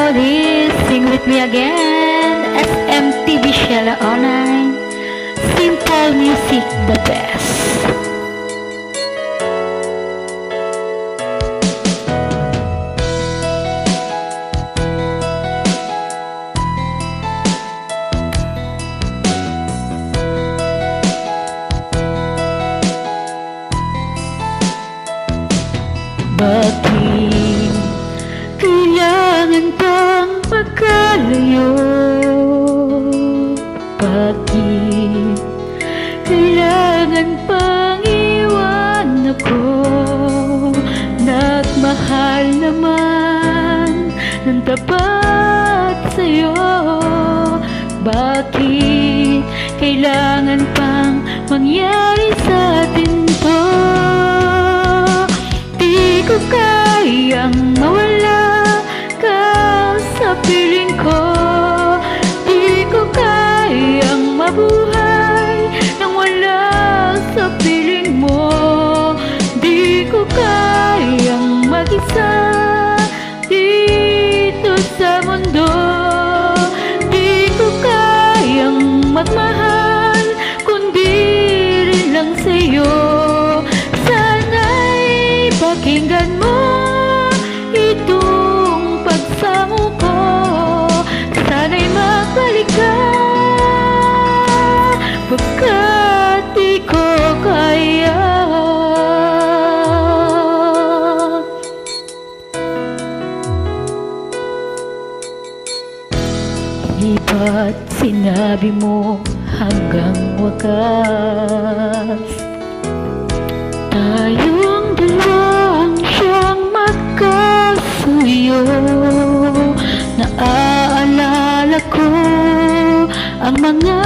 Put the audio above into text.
Please sing with me again. SMTV Shella Online. Simple music, the best. Bakit kailangan pang magkalayo? Bakit kailangan pang iwan ako? Nagmahal naman ng tapat sa'yo. Bakit kailangan pang mangyari sa atin to? Di ko kayang mawala ka sa piling ko. Di ko kayang mabuhay nang wala sa piling mo. Di ko kayang mag-isa dito sa mundo. Di ko kayang magmahal kundi rin lang sa'yo. Pakinggan mo itong pagsamo ko. Sana'y magbalik ka, pagkat di ko kaya. Lipat sinabi mo hanggang wakas. Tayong dalawang siyang magkasuyo. Naaalala ko ang mga